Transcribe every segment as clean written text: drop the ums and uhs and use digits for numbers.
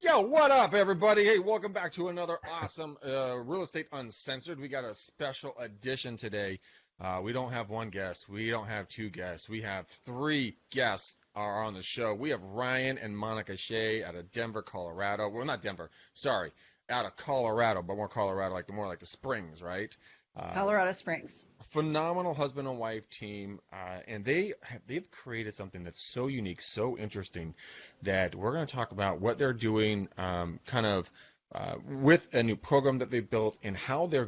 Yo, what up, everybody? Hey, welcome back to another awesome Real Estate Uncensored. We got a special edition today. We don't have one guest. We don't have two guests. We have three guests are on the show. We have Ryan and Monica Shea out of Denver, Colorado. Well, not Denver. Sorry, out of Colorado, but more Colorado, more like the Springs, right? Colorado Springs. Phenomenal husband and wife team, and they've created something that's so unique, so interesting, that we're going to talk about what they're doing, with a new program that they've built, and how they're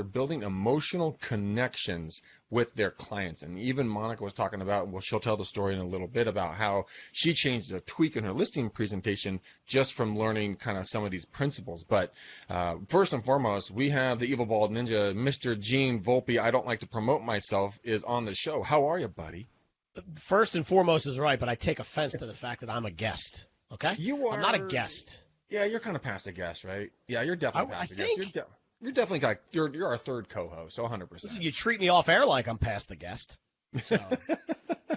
building emotional connections with their clients. And even Monica was talking about, well, she'll tell the story in a little bit about how she changed a tweak in her listing presentation just from learning kind of some of these principles. But first and foremost, we have the evil bald ninja, Mr. Gene Volpe. I don't like to promote myself, is on the show. How are you, buddy? First and foremost is right, but I take offense to the fact that I'm a guest. Okay? You are. I'm not a guest. Yeah, you're kind of past a guest, right? Yeah, you're definitely past a guest. You're definitely got you're our third co-host, so 100%. Listen, you treat me off air like I'm past the guest. So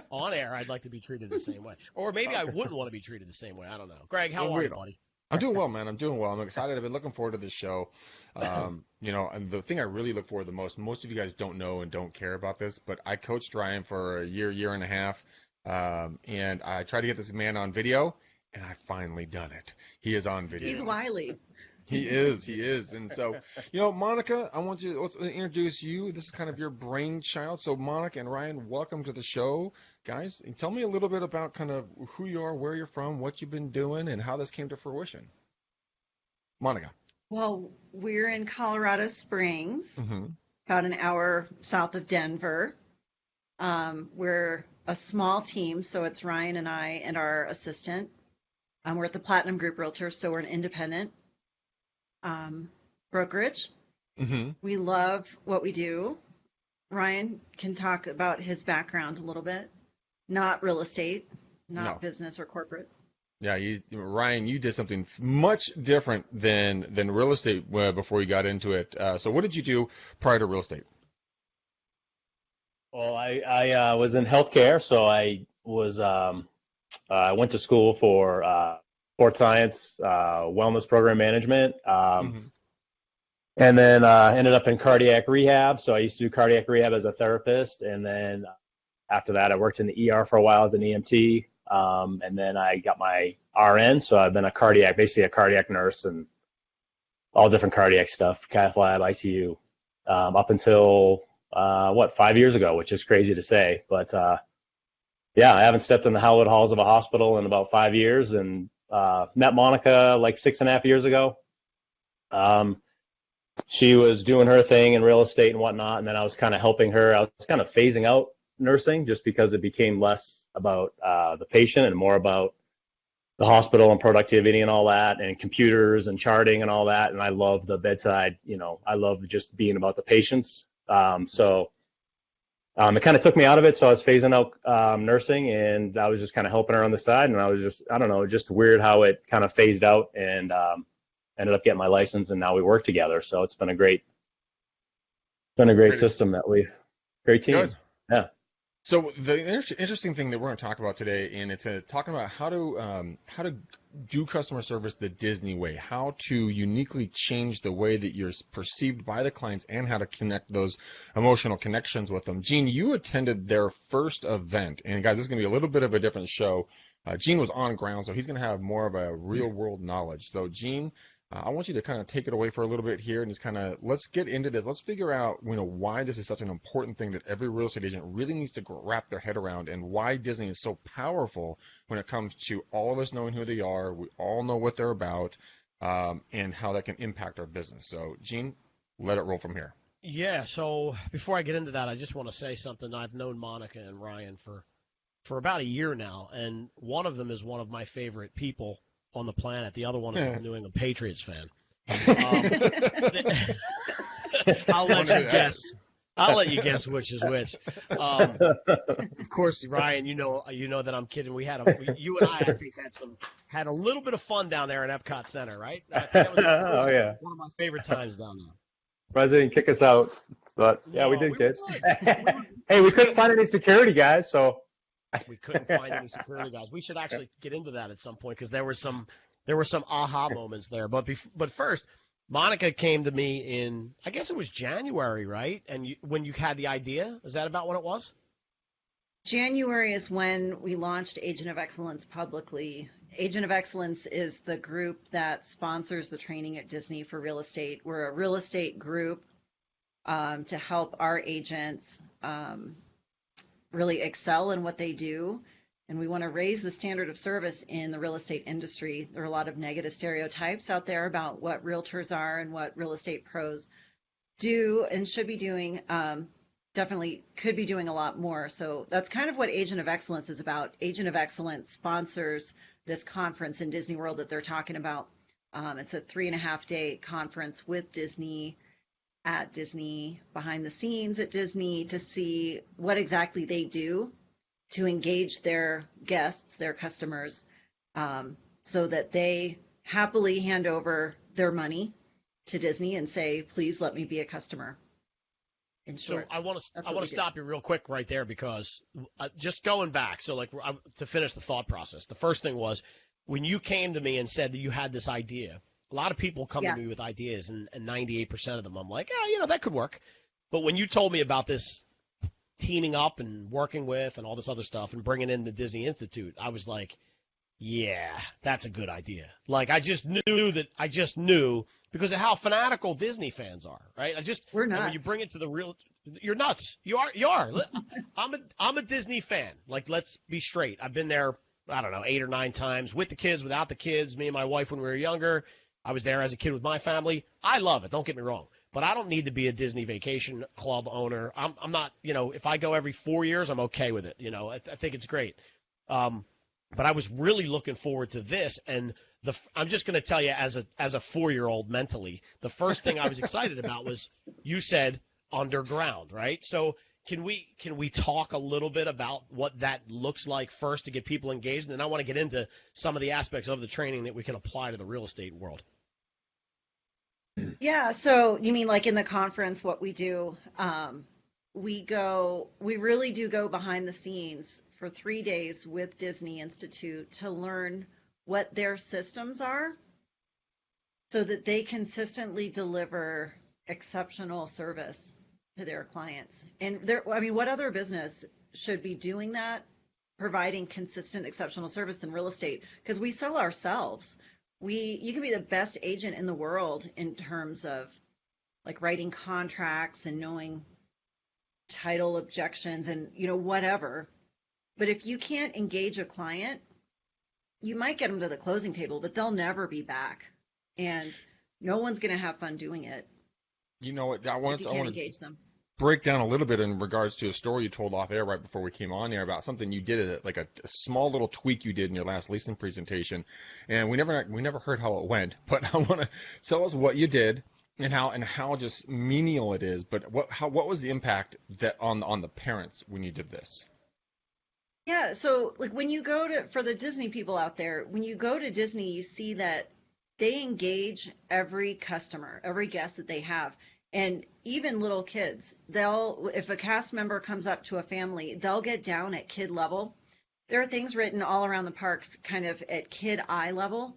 on air, I'd like to be treated the same way, or maybe I wouldn't want to be treated the same way. I don't know. Greg, how are you, buddy? I'm doing well, man. I'm doing well. I'm excited. I've been looking forward to this show. And the thing I really look forward to the most of you guys don't know and don't care about this, but I coached Ryan for a year and a half, and I tried to get this man on video. And I finally done it. He is on video. He's wily. He is. And so, Monica, let's introduce you. This is kind of your brainchild. So Monica and Ryan, welcome to the show. Guys, tell me a little bit about kind of who you are, where you're from, what you've been doing, and how this came to fruition. Monica. Well, we're in Colorado Springs, about an hour south of Denver. We're a small team, so it's Ryan and I and our assistant. We're at the Platinum Group Realtor, so we're an independent brokerage. We love what we do. Ryan can talk about his background a little bit. Not real estate, not business or corporate. Yeah, Ryan, you did something much different than real estate before you got into it. So what did you do prior to real estate? Well, I was in healthcare, so I was I went to school for sports science, wellness program management, and then ended up in cardiac rehab. So I used to do cardiac rehab as a therapist, and then after that, I worked in the ER for a while as an EMT, and then I got my RN. So I've been basically a cardiac nurse, and all different cardiac stuff, cath lab, ICU, up until 5 years ago, which is crazy to say, but. Yeah, I haven't stepped in the hallowed halls of a hospital in about 5 years, and met Monica like 6.5 years ago. She was doing her thing in real estate and whatnot, and then I was kind of helping her. I was kind of phasing out nursing just because it became less about the patient and more about the hospital and productivity and all that, and computers and charting and all that. And I love the bedside. I love just being about the patients. It kind of took me out of it, so I was phasing out nursing, and I was just kind of helping her on the side, and I was just weird how it kind of phased out, and ended up getting my license, and now we work together. So it's been a great system great team. Good. Yeah. So the interesting thing that we're going to talk about today, and it's talking about how to do customer service the Disney way, how to uniquely change the way that you're perceived by the clients, and how to connect those emotional connections with them. Gene, you attended their first event, and guys, this is going to be a little bit of a different show. Gene was on ground, so he's going to have more of a real world knowledge. So Gene, I want you to kind of take it away for a little bit here and just kind of let's get into this. Let's figure out, why this is such an important thing that every real estate agent really needs to wrap their head around, and why Disney is so powerful when it comes to all of us knowing who they are. We all know what they're about, and how that can impact our business. So, Gene, let it roll from here. Yeah, so before I get into that, I just want to say something. I've known Monica and Ryan for about a year now, and one of them is one of my favorite people on the planet. The other one is a New England Patriots fan. I'll let you guess. I'll let you guess which is which. Of course, Ryan, you know that I'm kidding. You and I think had a little bit of fun down there at Epcot Center, right? That was one of my favorite times down there. President kick us out, but yeah, we did good. Hey, we couldn't find any security guys, so we couldn't find any security guys. We should actually get into that at some point, because there were some there were some aha moments there. But first, Monica came to me in, I guess it was January, right? And when you had the idea, is that about what it was? January is when we launched Agent of Excellence publicly. Agent of Excellence is the group that sponsors the training at Disney for real estate. We're a real estate group to help our agents really excel in what they do. And we want to raise the standard of service in the real estate industry. There are a lot of negative stereotypes out there about what realtors are and what real estate pros do and should be doing. Definitely could be doing a lot more. So that's kind of what Agent of Excellence is about. Agent of Excellence sponsors this conference in Disney World that they're talking about. It's a 3.5-day conference with Disney, at Disney, behind the scenes at Disney, to see what exactly they do to engage their guests, their customers, so that they happily hand over their money to Disney and say, please let me be a customer. So I want to stop you real quick right there, because just going back, so like to finish the thought process, the first thing was when you came to me and said that you had this idea. A lot of people come to me with ideas, and 98% of them I'm like, that could work. But when you told me about this teaming up and working with and all this other stuff and bringing in the Disney Institute, I was like, yeah, that's a good idea. Like I just knew because of how fanatical Disney fans are, right? We're nuts. When you bring it to the real, you're nuts. You are. I'm a Disney fan. Like, let's be straight. I've been there, I don't know, 8 or 9 times with the kids, without the kids. Me and my wife when we were younger. I was there as a kid with my family. I love it. Don't get me wrong. But I don't need to be a Disney Vacation Club owner. I'm not, if I go every 4 years, I'm okay with it. I think it's great. But I was really looking forward to this, and I'm just going to tell you, as a 4-year-old mentally, the first thing I was excited about was you said underground, right? So can we talk a little bit about what that looks like first to get people engaged, and then I want to get into some of the aspects of the training that we can apply to the real estate world. Yeah. So you mean like in the conference, what we do? We really do go behind the scenes for 3 days with Disney Institute to learn what their systems are so that they consistently deliver exceptional service to their clients. And what other business should be doing that, providing consistent, exceptional service than real estate? Because we sell ourselves. You can be the best agent in the world in terms of like writing contracts and knowing title objections and whatever. But if you can't engage a client, you might get them to the closing table, but they'll never be back, and no one's going to have fun doing it. You know what? I want to engage them. Break down a little bit in regards to a story you told off air right before we came on here about something you did, like a small little tweak you did in your last leasing presentation, and we never heard how it went. But I want to tell us what you did and how just menial it is. But what was the impact that on the parents when you did this? Yeah, so like when you for the Disney people out there, when you go to Disney, you see that they engage every customer, every guest that they have. And even little kids, if a cast member comes up to a family, they'll get down at kid level. There are things written all around the parks kind of at kid eye level,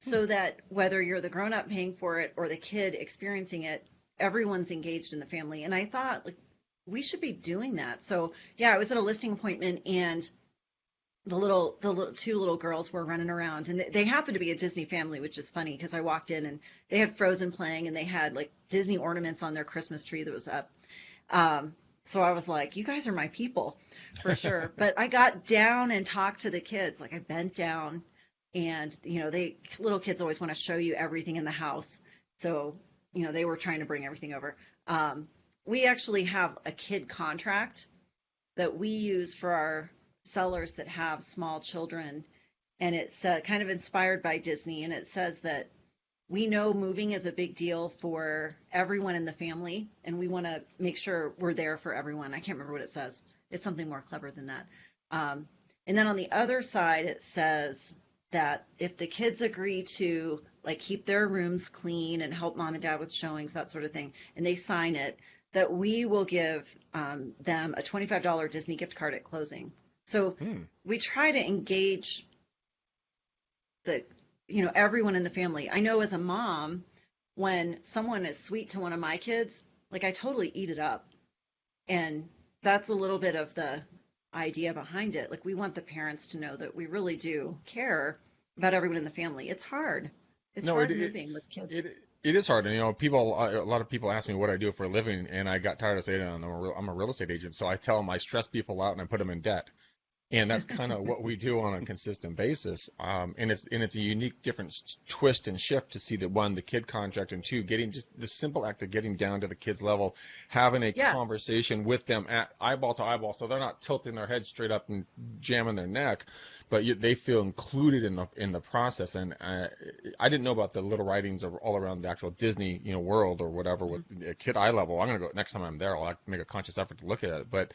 so that whether you're the grown-up paying for it or the kid experiencing it, everyone's engaged in the family. And I thought, like, we should be doing that. So yeah, I was at a listing appointment, and the two little girls were running around, and they happened to be a Disney family, which is funny because I walked in and they had Frozen playing, and they had like Disney ornaments on their Christmas tree that was up. So I was like, you guys are my people for sure. But I got down and talked to the kids. Like I bent down, and little kids always want to show you everything in the house. So they were trying to bring everything over. We actually have a kid contract that we use for our sellers that have small children, and it's kind of inspired by Disney, and it says that we know moving is a big deal for everyone in the family, and we want to make sure we're there for everyone. I can't remember what it says. It's something more clever than that. And then on the other side, it says that if the kids agree to like keep their rooms clean and help mom and dad with showings, that sort of thing, and they sign it, that we will give them a $25 Disney gift card at closing. So we try to engage the everyone in the family. I know as a mom, when someone is sweet to one of my kids, like I totally eat it up. And that's a little bit of the idea behind it. Like we want the parents to know that we really do care about everyone in the family. It's hard. It's No, hard moving with kids. It is hard, and a lot of people ask me what I do for a living, and I got tired of saying I'm a real estate agent. So I tell them I stress people out and I put them in debt, and that's kind of what we do on a consistent basis. And it's a unique, different twist and shift to see that one, the kid contract, and two, getting just the simple act of getting down to the kids' level, having a conversation with them at eyeball to eyeball, so they're not tilting their head straight up and jamming their neck, but they feel included in the process. And I didn't know about the little writings all around the actual Disney world or whatever with a kid eye level. I'm gonna go next time I'm there. I'll make a conscious effort to look at it, but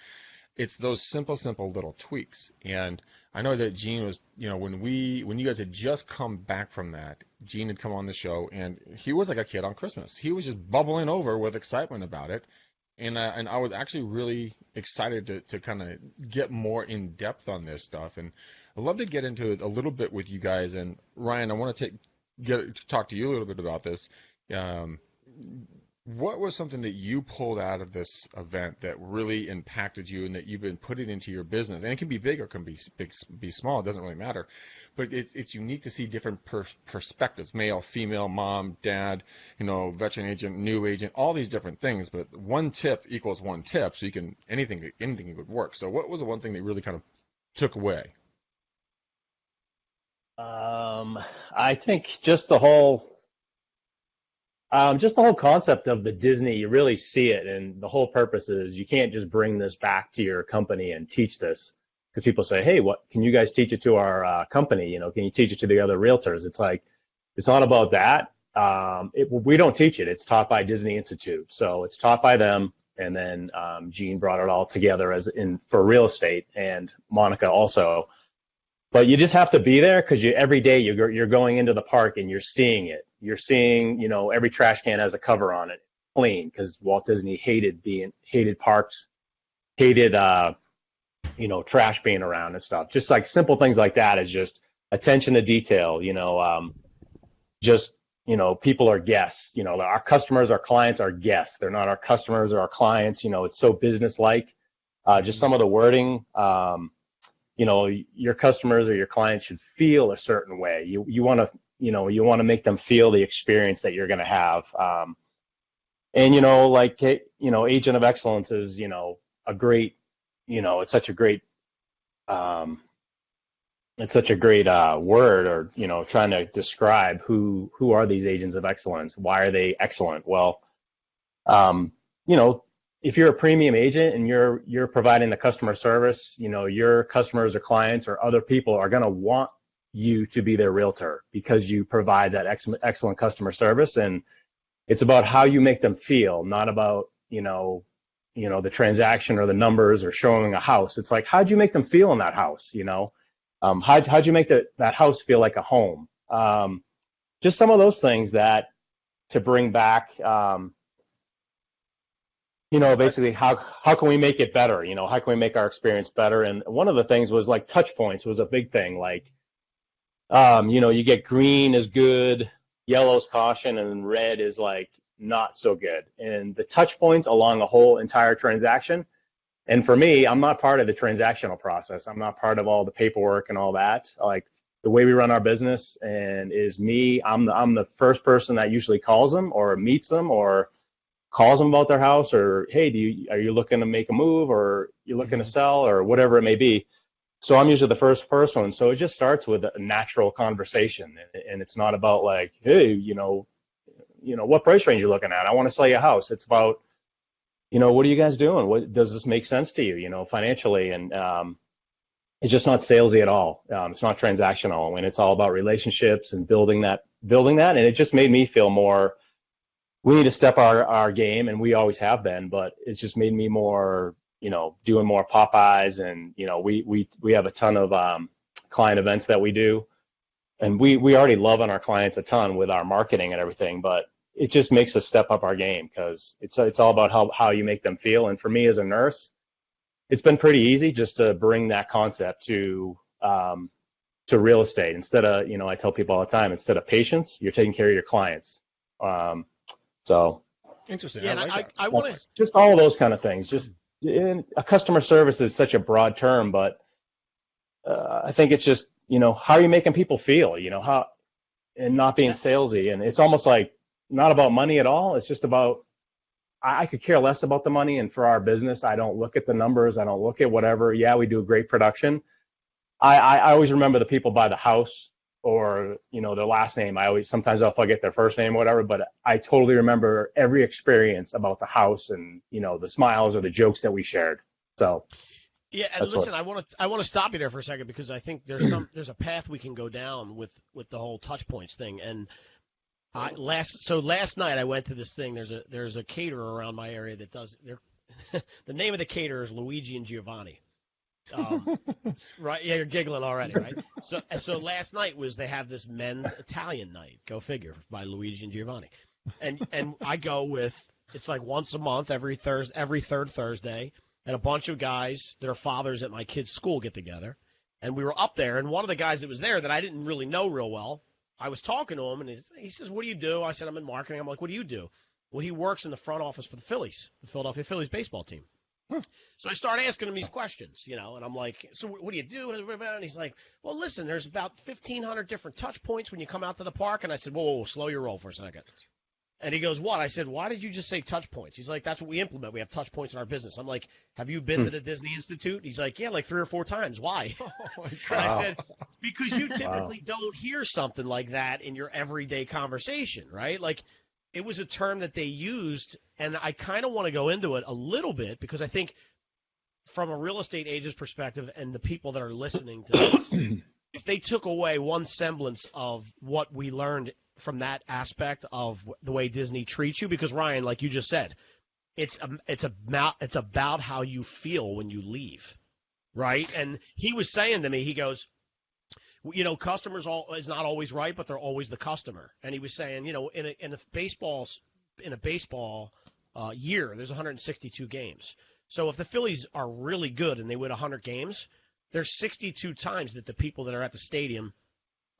it's those simple little tweaks. And I know that Gene was, when you guys had just come back from that, Gene had come on the show, and he was like a kid on Christmas. He was just bubbling over with excitement about it. And I was actually really excited to kind of get more in depth on this stuff. And I'd love to get into it a little bit with you guys. And Ryan, I want to talk to you a little bit about this. What was something that you pulled out of this event that really impacted you and that you've been putting into your business? And it can be big or it can be small. It doesn't really matter. But it's unique to see different perspectives, male, female, mom, dad, veteran agent, new agent, all these different things. But one tip equals one tip, so you can anything would work. So what was the one thing that really kind of took away? I think just the whole concept of the Disney, you really see it, and the whole purpose is you can't just bring this back to your company and teach this, because people say, hey, what can you guys teach it to our company? Can you teach it to the other realtors? It's like, it's not about that. We don't teach it. It's taught by Disney Institute, so it's taught by them. And then Gene brought it all together for real estate, and Monica also. But you just have to be there, because every day you're going into the park and you're seeing it. You're seeing, every trash can has a cover on it, clean, because Walt Disney hated parks, hated, trash being around and stuff. Just like simple things like that is just attention to detail, people are guests, our customers, our clients are guests. They're not our customers or our clients. It's so business-like. Just some of the wording, your customers or your clients should feel a certain way. You want to make them feel the experience that you're going to have. Agent of excellence is, a great, it's such a great word, or, trying to describe who are these agents of excellence? Why are they excellent? Well, if you're a premium agent and you're providing the customer service, your customers or clients or other people are going to want you to be their realtor, because you provide that excellent customer service. And it's about how you make them feel, not about, the transaction or the numbers or showing a house. It's like, how'd you make them feel in that house? How'd you make that house feel like a home? Just some of those things that to bring back, basically how can we make it better? How can we make our experience better? And one of the things was like touch points was a big thing. Like, you get green is good, yellow's caution, and red is like not so good. And the touch points along the whole entire transaction. And for me, I'm not part of the transactional process. I'm not part of all the paperwork and all that. Like the way we run our business and is me, I'm the first person that usually calls them or meets them or calls them about their house, or, hey, are you looking to make a move, or you looking to sell, or whatever it may be. So I'm usually the first person. So it just starts with a natural conversation, and it's not about like, hey, what price range you're looking at? I want to sell you a house. It's about, what are you guys doing? What does this make sense to you, financially? And it's just not salesy at all. It's not transactional, and it's all about relationships and building that. And it just made me feel more. We need to step our game, and we always have been, but it's just made me more, doing more Popeyes, and, we have a ton of client events that we do, and we already love on our clients a ton with our marketing and everything, but it just makes us step up our game, because it's all about how you make them feel. And for me as a nurse, it's been pretty easy just to bring that concept to to real estate. Instead of, I tell people all the time, instead of patience, you're taking care of your clients. So interesting. Yeah, I want to just all of those kind of things. Just a customer service is such a broad term, but I think it's just, how are you making people feel, how, and not being salesy. And it's almost like not about money at all. It's just about, I could care less about the money. And for our business, I don't look at the numbers. I don't look at whatever. Yeah, we do a great production. I always remember the people by the house or, their last name. Sometimes I'll forget their first name or whatever, but I totally remember every experience about the house and, the smiles or the jokes that we shared. So. Yeah, and listen, I want to stop you there for a second because I think there's a path we can go down with the whole touch points thing. And last night I went to this thing. There's a caterer around my area that does the name of the caterer is Luigi and Giovanni. Right? Yeah, you're giggling already, right? So last night they have this men's Italian night. Go figure, by Luigi and Giovanni. And I go with, it's like once a month, every third Thursday. And a bunch of guys, their fathers at my kid's school get together. And we were up there, and one of the guys that was there that I didn't really know real well, I was talking to him, and he says, "What do you do?" I said, "I'm in marketing." I'm like, "What do you do?" Well, he works in the front office for the Philadelphia Phillies baseball team. So I start asking him these questions, and I'm like, "So what do you do?" And he's like, "Well, listen, there's about 1,500 different touch points when you come out to the park." And I said, whoa, slow your roll for a second. And he goes, "What?" I said, "Why did you just say touch points?" He's like, "That's what we implement. We have touch points in our business." I'm like, "Have you been to the Disney Institute?" He's like, "Yeah, like 3 or 4 times. Why?" And I said, "Because you typically don't hear something like that in your everyday conversation, right?" Like, it was a term that they used, and I kind of want to go into it a little bit because I think from a real estate agent's perspective and the people that are listening to this, if they took away one semblance of what we learned from that aspect of the way Disney treats you, because Ryan, like you just said, it's about how you feel when you leave, right? And he was saying to me, he goes, customers is not always right, but they're always the customer. And he was saying, in a baseball year, there's 162 games. So if the Phillies are really good and they win 100 games, there's 62 times that the people that are at the stadium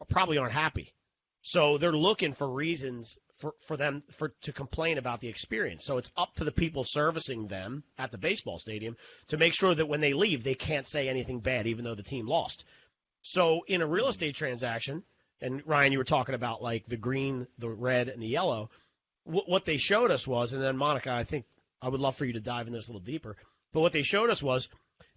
probably aren't happy. So they're looking for reasons for them to complain about the experience. So it's up to the people servicing them at the baseball stadium to make sure that when they leave, they can't say anything bad, even though the team lost. So in a real estate transaction, and Ryan, you were talking about like the green, the red, and the yellow, what they showed us was, and then Monica, I think I would love for you to dive into this a little deeper, but what they showed us was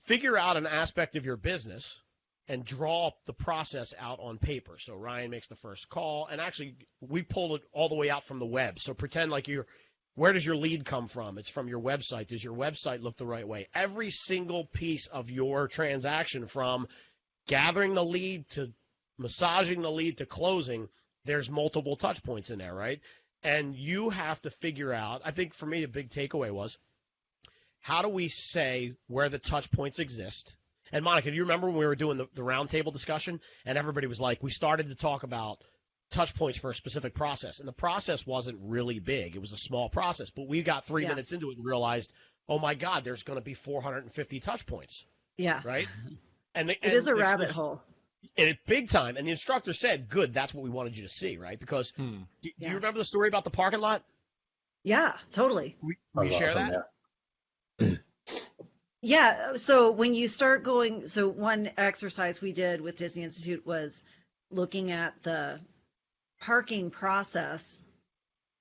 figure out an aspect of your business and draw the process out on paper. So Ryan makes the first call, and actually we pulled it all the way out from the web. So pretend like where does your lead come from? It's from your website. Does your website look the right way? Every single piece of your transaction, from gathering the lead to massaging the lead to closing, there's multiple touch points in there, right? And you have to figure out, I think for me, a big takeaway was, how do we say where the touch points exist? And Monica, do you remember when we were doing the roundtable discussion and everybody was like, we started to talk about touch points for a specific process, and the process wasn't really big. It was a small process, but we got 3 minutes into it and realized, oh my God, there's going to be 450 touch points. Yeah. Right? And it is a rabbit hole. And it's big time. And the instructor said, good, that's what we wanted you to see, right? Because do you remember the story about the parking lot? Yeah, totally. Will you share that? Yeah. Yeah, so when you start going, so one exercise we did with Disney Institute was looking at the parking process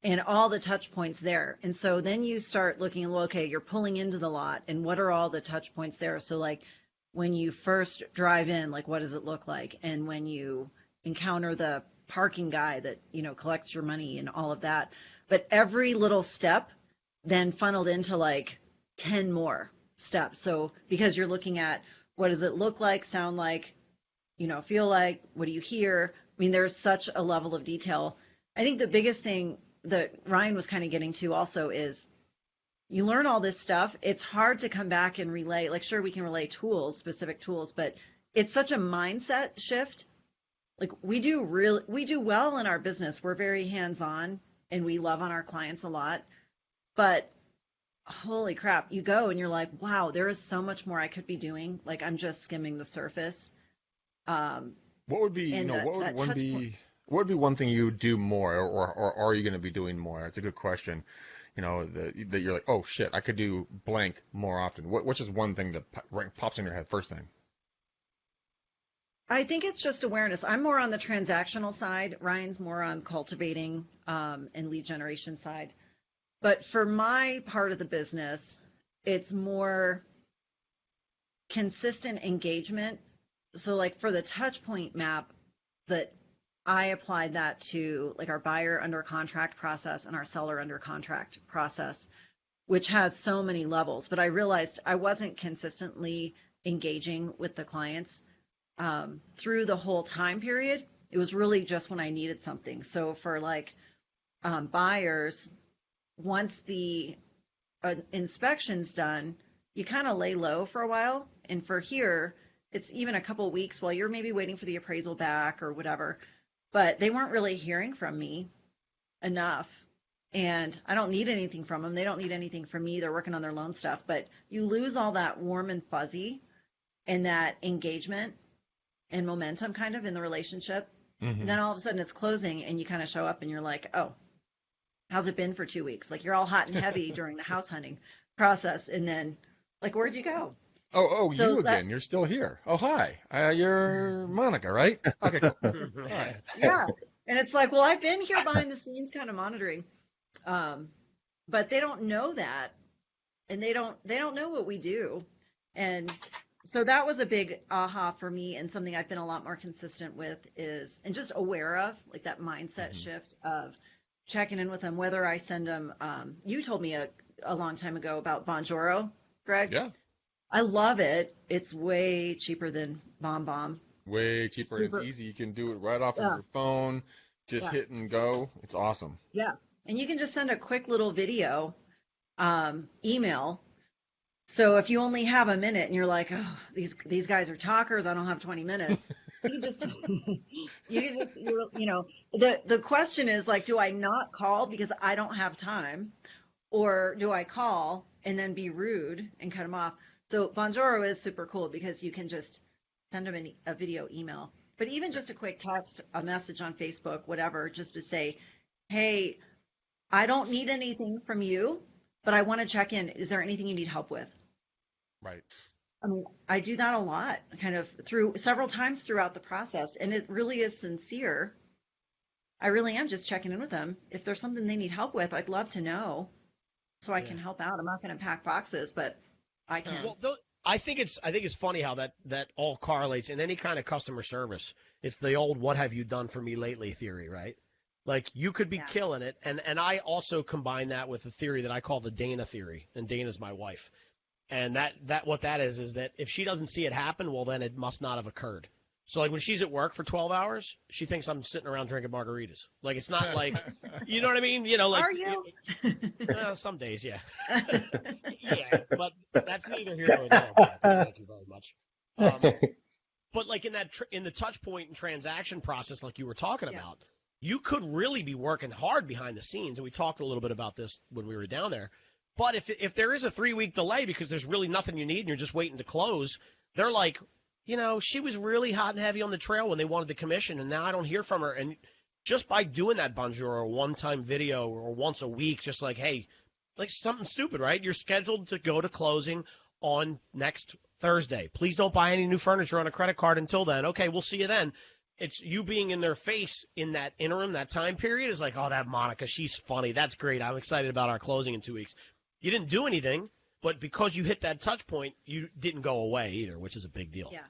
and all the touch points there. And so then you start looking, okay, you're pulling into the lot, and what are all the touch points there? So like when you first drive in, like what does it look like? And when you encounter the parking guy that, collects your money and all of that. But every little step then funneled into like 10 more steps. So because you're looking at what does it look like, sound like, feel like, what do you hear? I mean, there's such a level of detail. I think the biggest thing that Ryan was kind of getting to also is you learn all this stuff. It's hard to come back and relay, like, sure, we can relay specific tools, but it's such a mindset shift. Like we do well in our business. We're very hands-on and we love on our clients a lot, but holy crap, you go and you're like, wow, there is so much more I could be doing. Like I'm just skimming the surface. What would be, And what would be one thing you would do more, or are you going to be doing more? It's a good question. That you're like, oh shit, I could do blank more often. What's just one thing that pops in your head first thing? I think it's just awareness. I'm more on the transactional side. Ryan's more on cultivating and lead generation side. But for my part of the business, it's more consistent engagement. So like for the touch point map, that I applied that to like our buyer under contract process and our seller under contract process, which has so many levels. But I realized I wasn't consistently engaging with the clients through the whole time period. It was really just when I needed something. So for like buyers, once the inspection's done, you kind of lay low for a while. And for here, it's even a couple of weeks while you're maybe waiting for the appraisal back or whatever. But they weren't really hearing from me enough. And I don't need anything from them. They don't need anything from me. They're working on their loan stuff. But you lose all that warm and fuzzy and that engagement and momentum kind of in the relationship. Mm-hmm. And then all of a sudden it's closing and you kind of show up and you're like, oh, how's it been for 2 weeks? Like you're all hot and heavy during the house hunting process. And then like, where'd you go? Oh, so you again. You're still here. Oh, hi. You're Monica, right? Okay, cool. Right. Yeah. And it's like, well, I've been here behind the scenes kind of monitoring. But they don't know that. And they don't know what we do. And so that was a big aha for me, and something I've been a lot more consistent with is, and just aware of, like that mindset shift of checking in with them, whether I send them, you told me a long time ago about Bonjoro, Greg. Yeah. I love it. It's way cheaper than BombBomb. Way cheaper. It's easy. You can do it right off of your phone. Just hit and go. It's awesome. Yeah. And you can just send a quick little video email. So if you only have a minute and you're like, oh, these guys are talkers, I don't have 20 minutes. You can just, the question is like, do I not call because I don't have time, or do I call and then be rude and cut them off? So Bonjoro is super cool because you can just send them a video email, but even just a quick text, a message on Facebook, whatever, just to say, hey, I don't need anything from you, but I want to check in. Is there anything you need help with? Right. I mean, I do that a lot, kind of through several times throughout the process, and it really is sincere. I really am just checking in with them. If there's something they need help with, I'd love to know so I can help out. I'm not going to pack boxes, but I can. Well, I think it's funny how that all correlates in any kind of customer service. It's the old "what have you done for me lately" theory, right? Like you could be killing it, and I also combine that with a theory that I call the Dana theory, and Dana's my wife. And that what that is that if she doesn't see it happen, well, then it must not have occurred. So like when she's at work for 12 hours, she thinks I'm sitting around drinking margaritas. Like it's not like, you know what I mean? Like, are you? Some days, yeah. Yeah, but that's neither here nor there. Thank you very much. But like in the touch point and transaction process, like you were talking about, you could really be working hard behind the scenes. And we talked a little bit about this when we were down there. But if there is a 3-week delay because there's really nothing you need and you're just waiting to close, they're like, she was really hot and heavy on the trail when they wanted the commission, and now I don't hear from her. And just by doing that Bonjour or one-time video or once a week, just like, hey, like something stupid, right? You're scheduled to go to closing on next Thursday. Please don't buy any new furniture on a credit card until then. Okay, we'll see you then. It's you being in their face in that interim, that time period is like, oh, that Monica, she's funny. That's great. I'm excited about our closing in 2 weeks. You didn't do anything, but because you hit that touch point, you didn't go away either, which is a big deal. Yeah.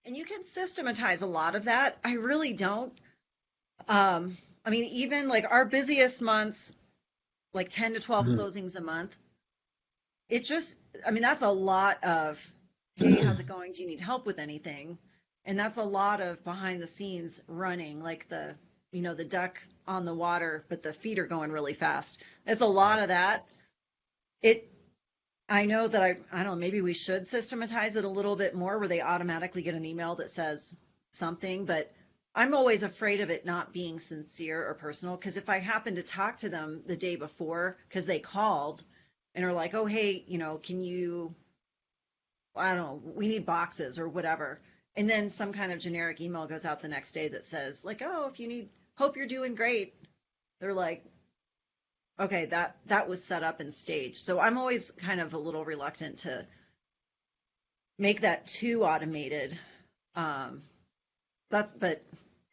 And you can systematize a lot of that. I really don't. I mean, even like our busiest months, like 10 to 12 closings a month, that's a lot of, hey, how's it going? Do you need help with anything? And that's a lot of behind the scenes running, like the duck on the water, but the feet are going really fast. It's a lot of that. I know that I don't know, maybe we should systematize it a little bit more where they automatically get an email that says something, but I'm always afraid of it not being sincere or personal, because if I happen to talk to them the day before because they called and are like, oh, hey, can you, I don't know, we need boxes or whatever. And then some kind of generic email goes out the next day that says, like, oh, if you need, hope you're doing great. They're like, okay, that was set up and staged. So I'm always kind of a little reluctant to make that too automated. But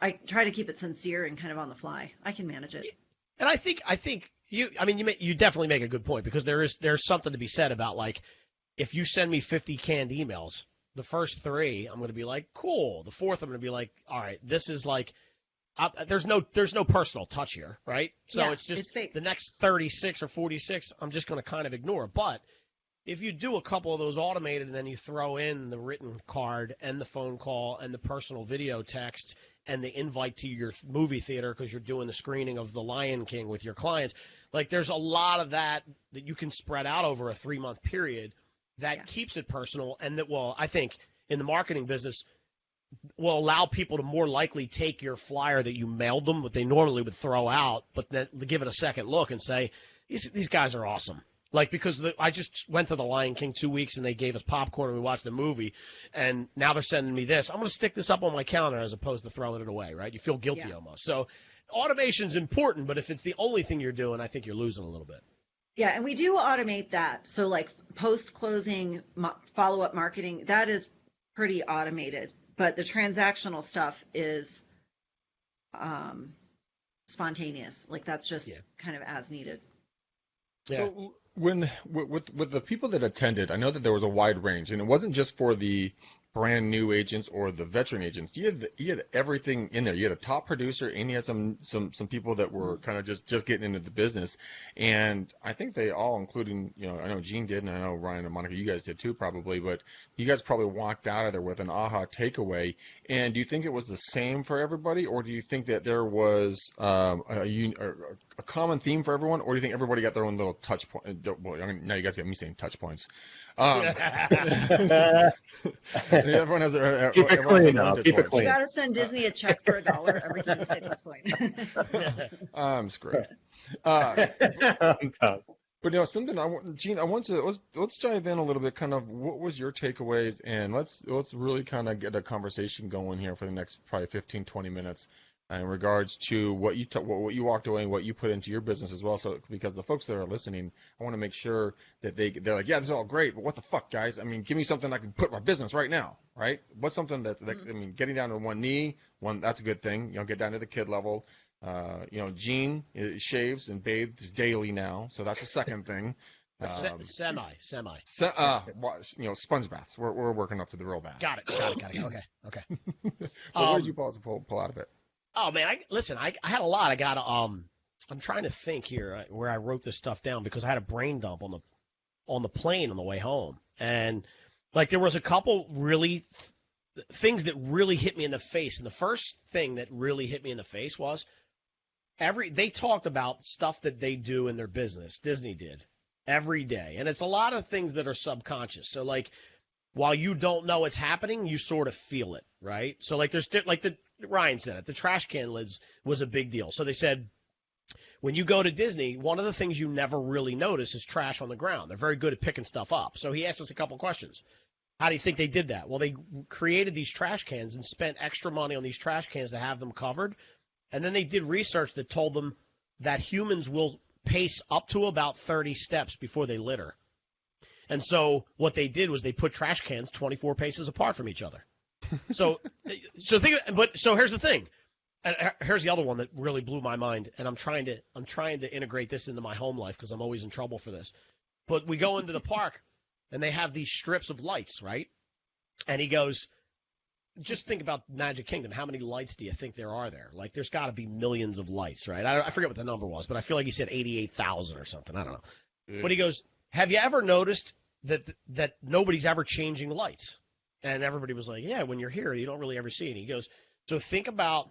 I try to keep it sincere and kind of on the fly. I can manage it. And I think you definitely make a good point, because there's something to be said about, like, if you send me 50 canned emails, the first 3 I'm going to be like, cool. The 4th I'm going to be like, all right, this is like, there's no personal touch here, right? So it's just the next 36 or 46 I'm just going to kind of ignore. But if you do a couple of those automated, and then you throw in the written card and the phone call and the personal video text and the invite to your movie theater because you're doing the screening of The Lion King with your clients, like, there's a lot of that you can spread out over a 3-month period that keeps it personal, and that I think in the marketing business will allow people to more likely take your flyer that you mailed them, what they normally would throw out, but then give it a second look and say, these guys are awesome. Like, because I just went to The Lion King 2 weeks, and they gave us popcorn and we watched the movie, and now they're sending me this. I'm going to stick this up on my calendar as opposed to throwing it away, right? You feel guilty almost. So automation's important, but if it's the only thing you're doing, I think you're losing a little bit. Yeah, and we do automate that. So, like, post-closing follow-up marketing, that is pretty automated. But the transactional stuff is spontaneous. Like, that's just kind of as needed. Yeah. So with the people that attended, I know that there was a wide range, and it wasn't just for the brand new agents or the veteran agents. You had everything in there. You had a top producer, and you had some people that were kind of just getting into the business. And I think they all, including, I know Gene did, and I know Ryan and Monica, you guys did too probably, but you guys probably walked out of there with an aha takeaway. And do you think it was the same for everybody, or do you think that there was a common theme for everyone, or do you think everybody got their own little touch point? Well, now you guys got me saying touch points. Everyone has their keep it clean now. Keep it clean. You got to send Disney a check for $1 every time you say touch point. I'm screwed. But something Gene, I want to let's dive in a little bit. Kind of, what was your takeaways, and let's really kind of get a conversation going here for the next probably 15-20 minutes in regards to what you walked away and what you put into your business as well. So, because the folks that are listening, I want to make sure that they're like, yeah, this is all great, but what the fuck, guys? I mean, give me something I can put in my business right now, right? What's something that I mean, getting down to one knee, that's a good thing. Get down to the kid level. Gene shaves and bathes daily now, so that's the second thing. Semi. Sponge baths. We're working up to the real bath. Got it. Okay. What did you pull out of it? Oh man, I had a lot. I got I'm trying to think here where I wrote this stuff down, because I had a brain dump on the plane on the way home, and like there was a couple really things that really hit me in the face. And the first thing that really hit me in the face was they talked about stuff that they do in their business. Disney did every day, and it's a lot of things that are subconscious. So like, while you don't know it's happening, you sort of feel it, right? So like Ryan said it, the trash can lids was a big deal. So they said, when you go to Disney, one of the things you never really notice is trash on the ground. They're very good at picking stuff up. So he asked us a couple questions. How do you think they did that? Well, they created these trash cans and spent extra money on these trash cans to have them covered. And then they did research that told them that humans will pace up to about 30 steps before they litter. And so what they did was they put trash cans 24 paces apart from each other. So here's the thing. And here's the other one that really blew my mind, and I'm trying to integrate this into my home life because I'm always in trouble for this. But we go into the park, and they have these strips of lights, right? And he goes, just think about Magic Kingdom. How many lights do you think there are there? Like, there's got to be millions of lights, right? I forget what the number was, but I feel like he said 88,000 or something. I don't know. Yeah. But he goes, have you ever noticed that nobody's ever changing lights? And everybody was like, yeah, when you're here, you don't really ever see it. And he goes, so think about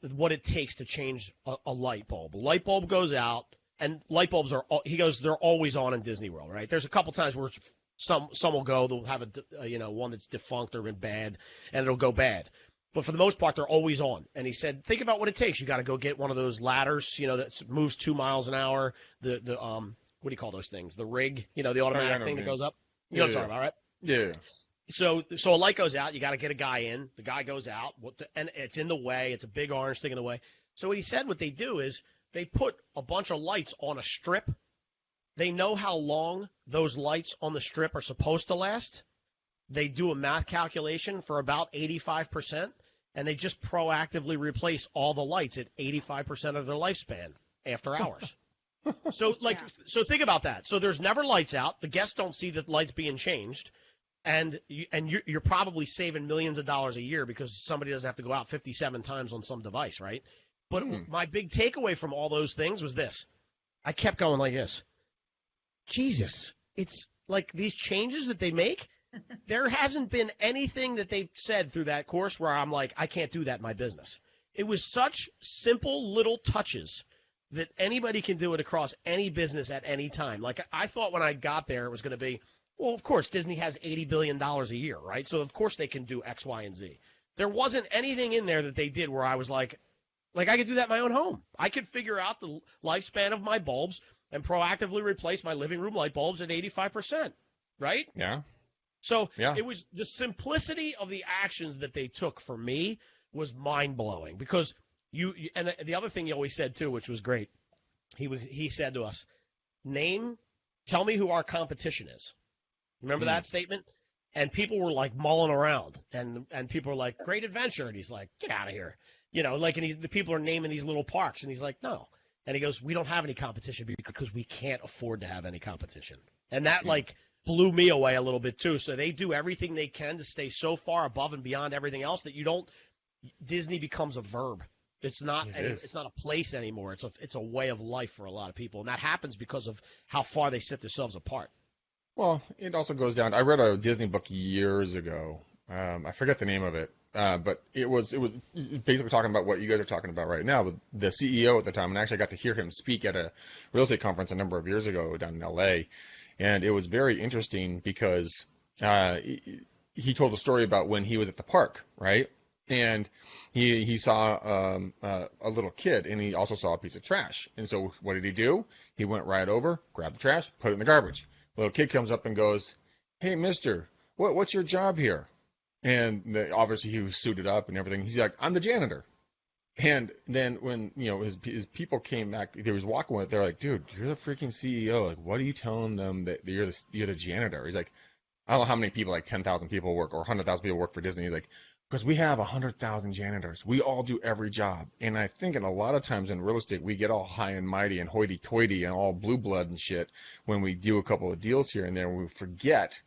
what it takes to change a light bulb. A light bulb goes out, and light bulbs they're always on in Disney World, right? There's a couple times where some will go, they'll have one that's defunct or been bad, and it'll go bad. But for the most part, they're always on. And he said, think about what it takes. You got to go get one of those ladders, that moves 2 miles an hour. The what do you call those things? The rig, the automatic thing that goes up. You know what I'm talking about, right? Yeah. So a light goes out. You got to get a guy in. The guy goes out, and it's in the way. It's a big orange thing in the way. So what he said, what they do is they put a bunch of lights on a strip. They know how long those lights on the strip are supposed to last. They do a math calculation for about 85%, and they just proactively replace all the lights at 85% of their lifespan after hours. So think about that. So there's never lights out. The guests don't see the lights being changed. And you're probably saving millions of dollars a year because somebody doesn't have to go out 57 times on some device, right? But my big takeaway from all those things was this. I kept going like this. Jesus, it's like these changes that they make, there hasn't been anything that they've said through that course where I'm like, I can't do that in my business. It was such simple little touches that anybody can do it across any business at any time. Like I thought when I got there it was going to be, well, of course, Disney has $80 billion a year, right? So, of course, they can do X, Y, and Z. There wasn't anything in there that they did where I was like I could do that in my own home. I could figure out the lifespan of my bulbs and proactively replace my living room light bulbs at 85%, right? Yeah. So It was the simplicity of the actions that they took for me was mind-blowing because and the other thing he always said, too, which was great, he said to us, tell me who our competition is. Remember that statement? And people were like mulling around, and people were like, "Great Adventure," and he's like, "Get out of here," and the people are naming these little parks, and he's like, "No," and he goes, "We don't have any competition because we can't afford to have any competition," and that blew me away a little bit too. So they do everything they can to stay so far above and beyond everything else that Disney becomes a verb. It's not it's not a place anymore. It's a way of life for a lot of people, and that happens because of how far they set themselves apart. Well, it also goes down. I read a Disney book years ago. I forget the name of it, but it was basically talking about what you guys are talking about right now. But the CEO at the time, and I actually got to hear him speak at a real estate conference a number of years ago down in L.A., and it was very interesting because he told a story about when he was at the park, right? And he saw a little kid, and he also saw a piece of trash. And so what did he do? He went right over, grabbed the trash, put it in the garbage. Little kid comes up and goes, "Hey, mister, what's your job here?" And obviously he was suited up and everything. He's like, "I'm the janitor." And then when his people came back, they was walking with it. They're like, "Dude, you're the freaking CEO. Like, what are you telling them that you're the janitor?" He's like, "I don't know how many people, like 10,000 people work or 100,000 people work for Disney." He's like, "Because we have 100,000 janitors. We all do every job." And I think a lot of times in real estate, we get all high and mighty and hoity-toity and all blue blood and shit when we do a couple of deals here and there. We forget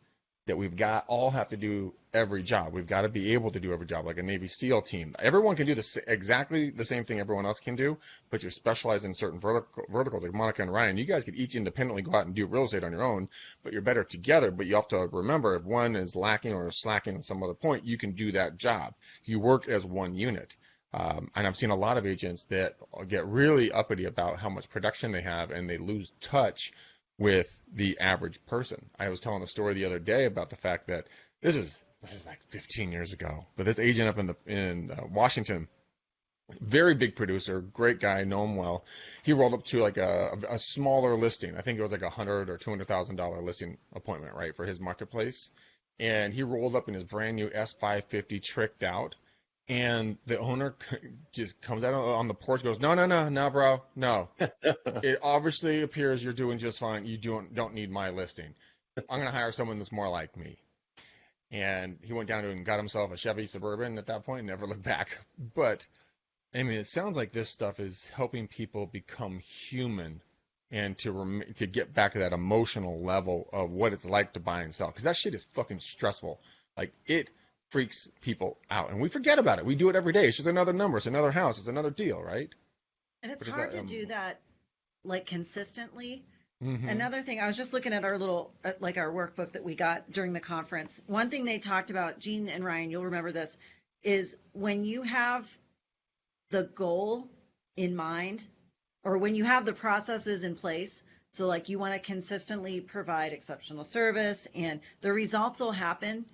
that all have to do every job. We've got to be able to do every job, like a Navy SEAL team. Everyone can do exactly the same thing everyone else can do, but you're specialized in certain verticals, like Monica and Ryan. You guys could each independently go out and do real estate on your own, but you're better together. But you have to remember, if one is lacking or slacking at some other point, you can do that job. You work as one unit. And I've seen a lot of agents that get really uppity about how much production they have, and they lose touch with the average person. I was telling a story the other day about the fact that this is like 15 years ago, but this agent up in Washington, very big producer, great guy, know him well. He rolled up to like a smaller listing. I think it was like $100,000 or $200,000 listing appointment, right, for his marketplace. And he rolled up in his brand new S550 tricked out. And the owner just comes out on the porch, goes, no, bro, no. It obviously appears you're doing just fine. You don't need my listing. I'm going to hire someone that's more like me. And he went down and got himself a Chevy Suburban at that point and never looked back. But, I mean, it sounds like this stuff is helping people become human and to get back to that emotional level of what it's like to buy and sell. Because that shit is fucking stressful. Like, it freaks people out, and we forget about it. We do it every day. It's just another number. It's another house. It's another deal, right? And it's hard to do that like consistently. Mm-hmm. Another thing, I was just looking at our our workbook that we got during the conference. One thing they talked about, Gene and Ryan, you'll remember this, is when you have the goal in mind, or when you have the processes in place. So like you want to consistently provide exceptional service, and the results will happen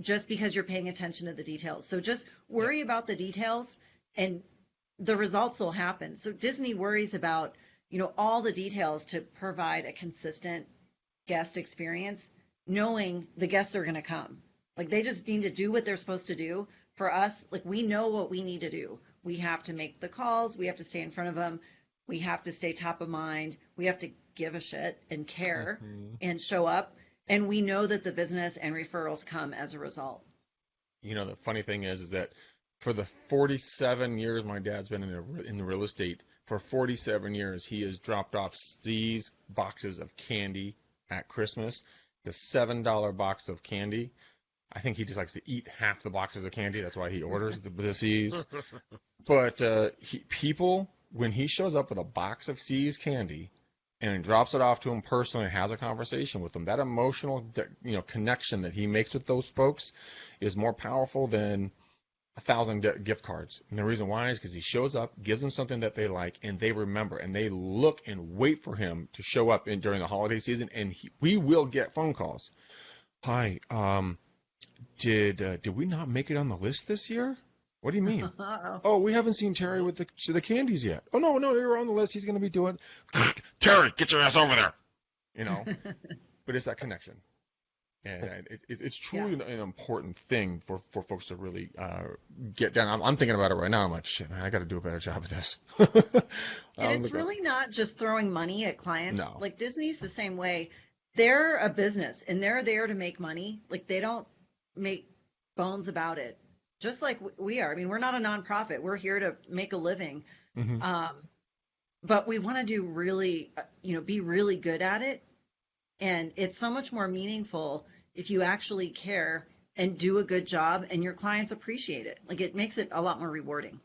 just because you're paying attention to the details. So just worry about the details and the results will happen. So Disney worries about, all the details to provide a consistent guest experience, knowing the guests are going to come. Like they just need to do what they're supposed to do. For us, like we know what we need to do. We have to make the calls. We have to stay in front of them. We have to stay top of mind. We have to give a shit and care and show up. And we know that the business and referrals come as a result. You know, the funny thing is that for the 47 years my dad's been in the real estate, for 47 years he has dropped off C's boxes of candy at Christmas, the $7 box of candy. I think he just likes to eat half the boxes of candy. That's why he orders the C's. But people, when he shows up with a box of C's candy and drops it off to him personally and has a conversation with them, that emotional connection that he makes with those folks is more powerful than 1,000 gift cards. And the reason why is because he shows up, gives them something that they like, and they remember, and they look and wait for him to show up during the holiday season. And we will get phone calls. Hi, did we not make it on the list this year? What do you mean? Oh, we haven't seen Terry with the candies yet. Oh, no, they were on the list. He's going to be doing. Terry, get your ass over there. But it's that connection. And it's truly an important thing for folks to really get down. I'm thinking about it right now. I'm like, shit, man, I got to do a better job of this. And it's really not just throwing money at clients. No. Like Disney's the same way. They're a business, and they're there to make money. Like they don't make bones about it. Just like we are. I mean, we're not a nonprofit. We're here to make a living. But we want to do really, be really good at it. And it's so much more meaningful if you actually care and do a good job and your clients appreciate it. Like it makes it a lot more rewarding.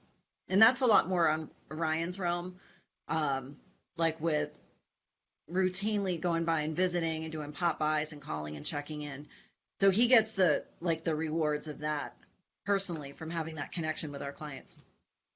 And that's a lot more on Ryan's realm, like with routinely going by and visiting and doing pop-bys and calling and checking in. So he gets the rewards of that personally from having that connection with our clients.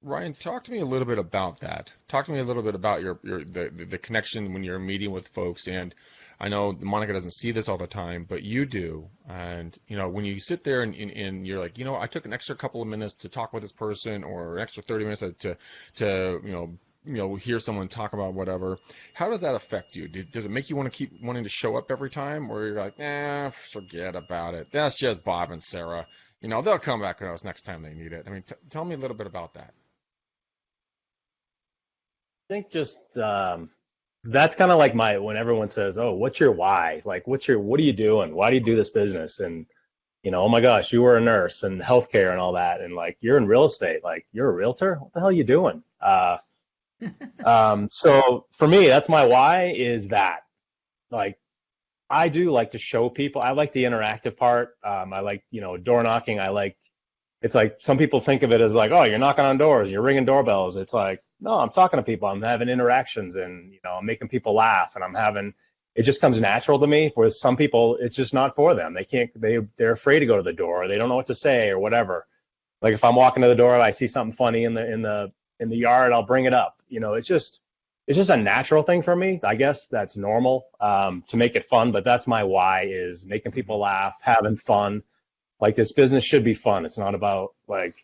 Ryan, talk to me a little bit about that. Talk to me a little bit about the connection when you're meeting with folks. And I know Monica doesn't see this all the time, but you do. And, when you sit there and you're like, I took an extra couple of minutes to talk with this person or an extra 30 minutes to hear someone talk about whatever. How does that affect you? Does it make you want to keep wanting to show up every time, or you're like, forget about it. That's just Bob and Sarah. They'll come back to us next time they need it. I mean, tell me a little bit about that. I think just that's kind of like when everyone says, "Oh, what's your why? Like, what are you doing? Why do you do this business?" And oh my gosh, you were a nurse and healthcare and all that, and like you're in real estate, like you're a realtor. What the hell are you doing? So for me, that's my why. Is that like I do like to show people. I like the interactive part. I like door knocking. It's like some people think of it as like, oh, you're knocking on doors, you're ringing doorbells. It's like, no, I'm talking to people. I'm having interactions and, I'm making people laugh and it just comes natural to me. Whereas some people, it's just not for them. They're afraid to go to the door. Or they don't know what to say or whatever. Like if I'm walking to the door and I see something funny in the yard, I'll bring it up. It's just a natural thing for me. I guess that's normal, to make it fun, but that's my why, is making people laugh, having fun. Like this business should be fun. It's not about like,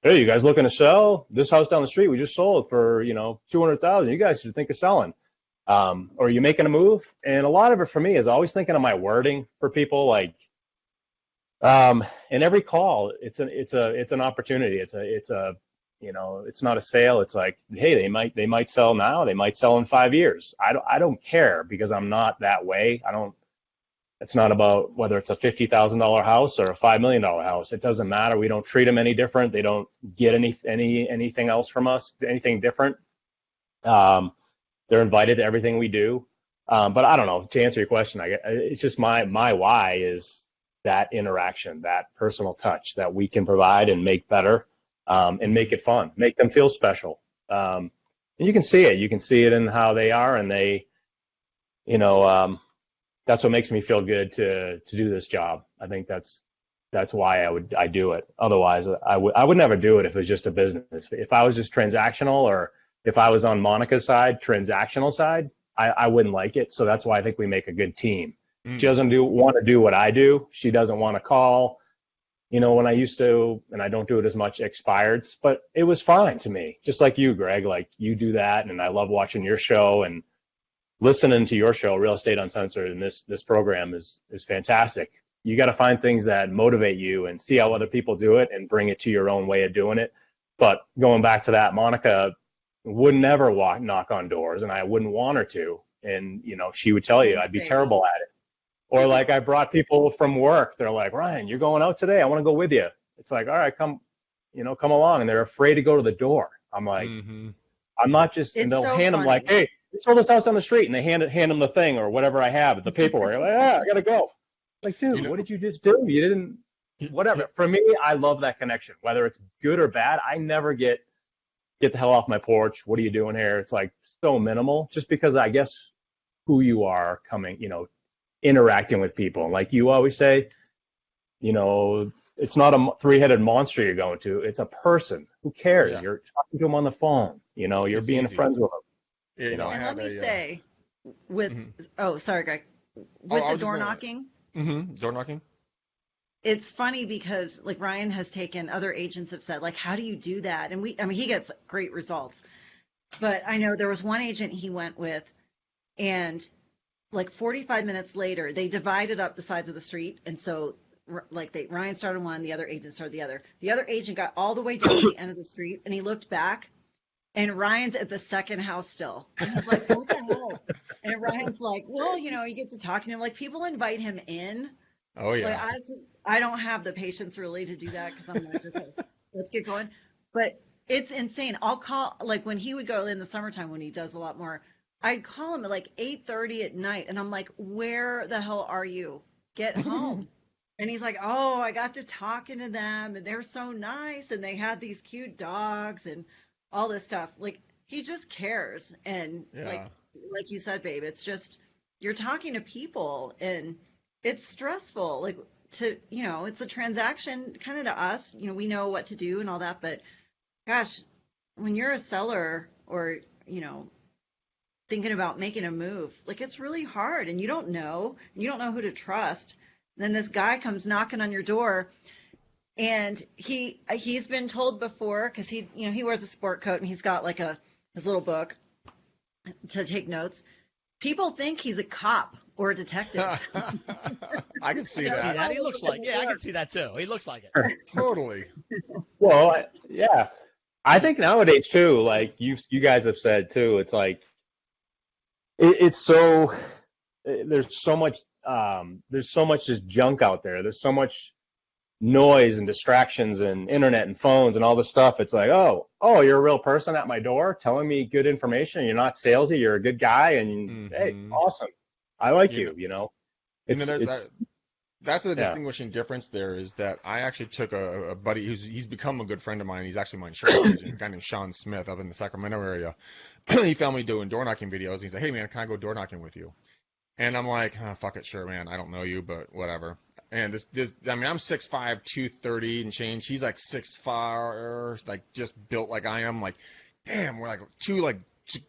hey, you guys looking to sell? This house down the street, we just sold for, $200,000. You guys should think of selling. Or are you making a move? And a lot of it for me is always thinking of my wording for people. Like, in every call, it's an opportunity. It's not a sale. It's like, hey, they might sell now. They might sell in 5 years. I don't care because I'm not that way. It's not about whether it's a $50,000 house or a $5 million house. It doesn't matter. We don't treat them any different. They don't get anything else from us, anything different. They're invited to everything we do. But I don't know, to answer your question, it's just my why is that interaction, that personal touch that we can provide and make better, and make it fun, make them feel special. And you can see it. You can see it in how they are, and they, that's what makes me feel good to do this job. I think that's why I do it. Otherwise, I would never do it if it was just a business. If I was just transactional, or if I was on Monica's side, transactional side, I wouldn't like it. So that's why I think we make a good team. She doesn't want to do what I do. She doesn't want to call. When I used to, and I don't do it as much, expireds, but it was fine to me. Just like you, Greg, like you do that, and I love watching your show and listening to your show, Real Estate Uncensored, and this program is fantastic. you got to find things that motivate you and see how other people do it and bring it to your own way of doing it. But going back to that, Monica would never knock on doors, and I wouldn't want her to. And, you know, she would tell you I'd be terrible at it. Or like I brought people from work. They're like, Ryan, you're going out today. I want to go with you. It's like, all right, come along. And they're afraid to go to the door. I'm like, I'm not just, and they'll hand them like, hey, we sold this house on the street. And they hand them the thing or whatever I have, the paperwork. I'm like, I got to go. Like, dude, what did you just do? You didn't, whatever. For me, I love that connection, whether it's good or bad. I never get the hell off my porch. What are you doing here? It's like so minimal, just because I guess who you are coming, you know, interacting with people. Like you always say, you know, it's not a three-headed monster you're going to. It's a person. Who cares? Yeah. You're talking to them on the phone. You know, you're being friends with them. Yeah, you know, and let me say, with oh, sorry, Greg, with the door knocking. Door knocking. It's funny because like Ryan has taken, other agents have said, like, how do you do that? And he gets great results. But I know there was one agent he went with, and like 45 minutes later, they divided up the sides of the street. And so like Ryan started one, the other agent started the other. The other agent got all the way down to the end of the street, and he looked back, and Ryan's at the second house still. And he's like, what the hell? And Ryan's like, well, you know, you get to talking to him. Like, people invite him in. Oh, yeah. Like, I don't have the patience really to do that, because I'm like, okay, let's get going. But it's insane. I'll call, like, when he would go in the summertime, when he does a lot more, I'd call him at like 8:30 at night, and I'm like, where the hell are you? Get home. And he's like, oh, I got to talking to them, and they're so nice, and they had these cute dogs and all this stuff. Like, he just cares. And like you said, babe, it's just, you're talking to people, and it's stressful. Like, to, you know, it's a transaction kind of to us, you know, we know what to do and all that, but gosh, when you're a seller or, you know, thinking about making a move, like, it's really hard, and you don't know who to trust. And then this guy comes knocking on your door, and he's been told before, because he wears a sport coat, and he's got like his little book to take notes. People think he's a cop or a detective. I can see that. He looks like, I can see that too. He looks like it. Totally. Well, yeah. I think nowadays too, like you guys have said too, it's like it's so, there's so much just junk out there. There's so much noise and distractions and internet and phones and all this stuff. It's like, oh, you're a real person at my door telling me good information. You're not salesy. You're a good guy, and hey, awesome. I like you. You know, that's the distinguishing difference. There is that I actually took a buddy he's become a good friend of mine. He's actually my insurance agent, a guy named Sean Smith up in the Sacramento area. He found me doing door knocking videos. He's like, hey man, can I go door knocking with you? And I'm like, oh, fuck it, sure, man. I don't know you, but whatever. And I'm 6'5", 230 and change. He's like 6'4", like just built like I am. Like, damn, we're like two like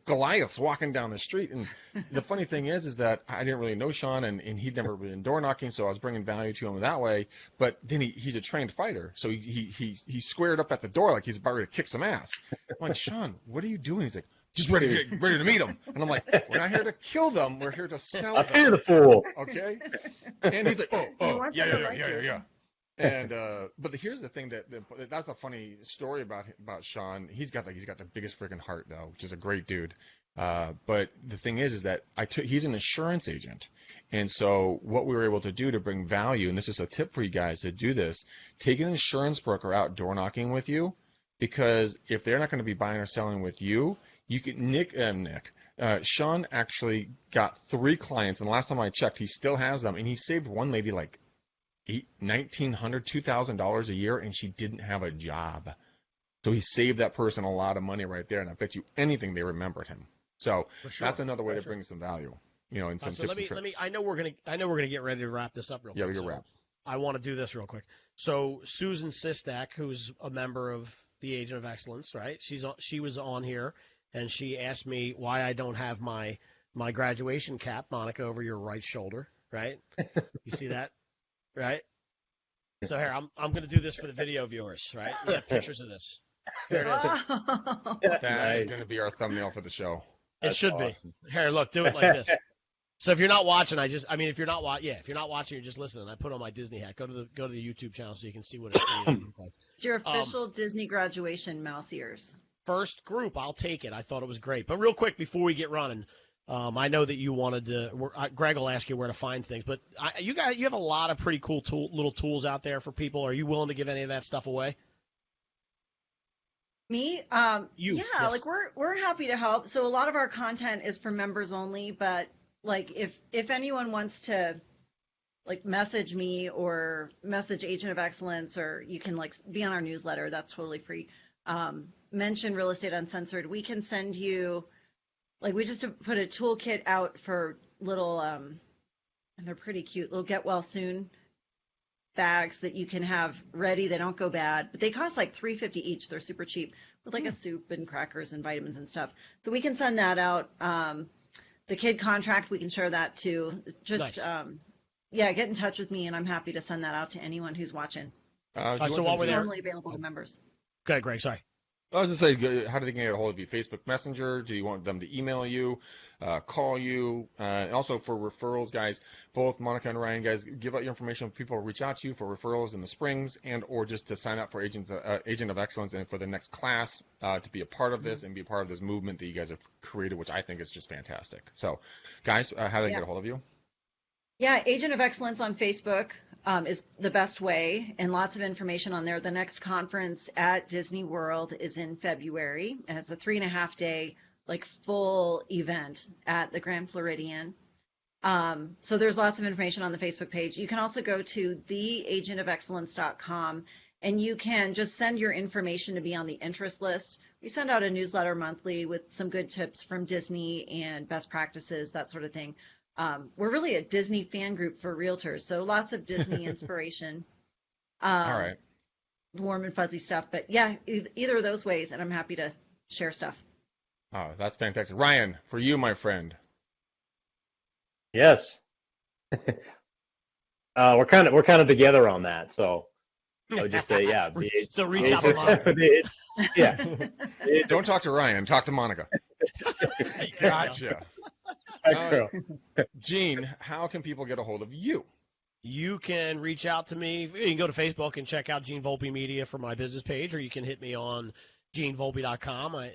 Goliaths walking down the street. And the funny thing is that I didn't really know Sean, and he'd never been door knocking, so I was bringing value to him that way. But then he's a trained fighter, so he squared up at the door like he's about ready to kick some ass. I'm like, Sean, what are you doing? He's like, just ready to meet them. And I'm like, we're not here to kill them. We're here to sell them. I'm the fool. Okay. And he's like, oh, yeah. And but here's the thing that's a funny story about Sean. He's got the biggest freaking heart though, which is a great dude. But the thing is that he's an insurance agent, and so what we were able to do to bring value, and this is a tip for you guys to do this: take an insurance broker out door knocking with you, because if they're not going to be buying or selling with you. You can Sean actually got 3 clients, and the last time I checked, he still has them, and he saved one lady like $1,900, $2,000 a year, and she didn't have a job. So he saved that person a lot of money right there, and I bet you anything they remembered him. So that's another way to bring some value, you know, in some tips and tricks. I know we're gonna get ready to wrap this up real quick. Yeah, we're wrap. I want to do this real quick. So Susan Sistak, who's a member of the Agent of Excellence, right? She was on here. And she asked me why I don't have my graduation cap, Monica, over your right shoulder, right? You see that, right? So here, I'm going to do this for the video viewers, right? We have pictures of this. Here it is. That is going to be our thumbnail for the show. It should be. Here, look, do it like this. So if you're not watching, if you're not watching, you're just listening. I put on my Disney hat. Go to the YouTube channel so you can see what it looks like. It's your official Disney graduation mouse ears. First group, I'll take it. I thought it was great. But real quick before we get running, I know that you wanted to. Greg will ask you where to find things, but you have a lot of pretty cool little tools out there for people. Are you willing to give any of that stuff away? Me? Yes. Like we're happy to help. So a lot of our content is for members only, but like if anyone wants to like message me or message Agent of Excellence, or you can like be on our newsletter, that's totally free. Mention Real Estate Uncensored. We can send you, like, we just put a toolkit out for little, and they're pretty cute, little get well soon bags that you can have ready. They don't go bad, but they cost like $3.50 each. They're super cheap, with like a soup and crackers and vitamins and stuff. So we can send that out. The kid contract, we can share that too. Just nice. Get in touch with me, and I'm happy to send that out to anyone who's watching. So while we're there, normally available to members. Okay, Greg. Sorry. I was just saying, how do they get a hold of you? Facebook Messenger? Do you want them to email you, call you? And also for referrals, guys, both Monica and Ryan, guys, give out your information if people reach out to you for referrals in the springs and or just to sign up for Agent of Excellence and for the next class to be a part of this and be a part of this movement that you guys have created, which I think is just fantastic. So, guys, how do they get a hold of you? Yeah, Agent of Excellence on Facebook is the best way, and lots of information on there. The next conference at Disney World is in February, and it's a 3.5-day like full event at the Grand Floridian. So there's lots of information on the Facebook page. You can also go to theagentofexcellence.com, and you can just send your information to be on the interest list. We send out a newsletter monthly with some good tips from Disney and best practices, that sort of thing. We're really a Disney fan group for realtors, so lots of Disney inspiration. All right. Warm and fuzzy stuff. But yeah, either of those ways, and I'm happy to share stuff. Oh, that's fantastic. Ryan, for you, my friend. Yes. We're kind of together on that, so I would just say, yeah. So reach out to Monica. Yeah. Don't talk to Ryan. Talk to Monica. Gotcha. Gene, how can people get a hold of you? You can reach out to me. You can go to Facebook and check out Gene Volpe Media for my business page, or you can hit me on genevolpe.com.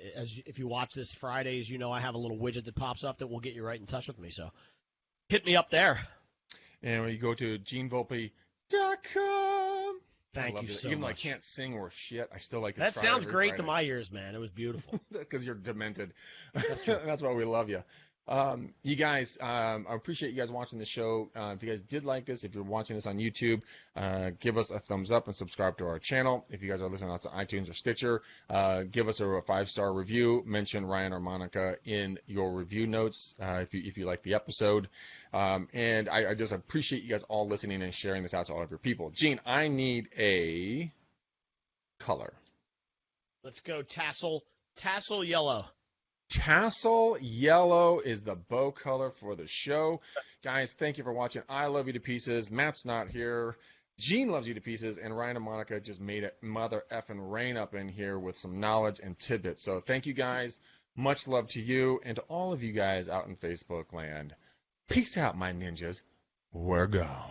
If you watch this Fridays, you know I have a little widget that pops up that will get you right in touch with me. So hit me up there. And when you go to genevolpe.com. Thank you so much. Even though I can't sing or shit, I still like to That try sounds great Friday. to my ears, man. It was beautiful. Because you're demented. That's why we love you. You guys, I appreciate you guys watching the show. If you guys did like this, if you're watching this on YouTube, give us a thumbs up and subscribe to our channel. If you guys are listening to iTunes or Stitcher, give us a 5-star review. Mention Ryan or Monica in your review notes if you like the episode. And I just appreciate you guys all listening and sharing this out to all of your people. Gene, I need a color. Let's go tassel yellow. Tassel yellow is the bow color for the show. Guys, thank you for watching. I love you to pieces. Matt's not here. Gene loves you to pieces. And Ryan and Monica just made it mother effing rain up in here with some knowledge and tidbits. So thank you guys. Much love to you and to all of you guys out in Facebook land. Peace out, my ninjas. We're gone.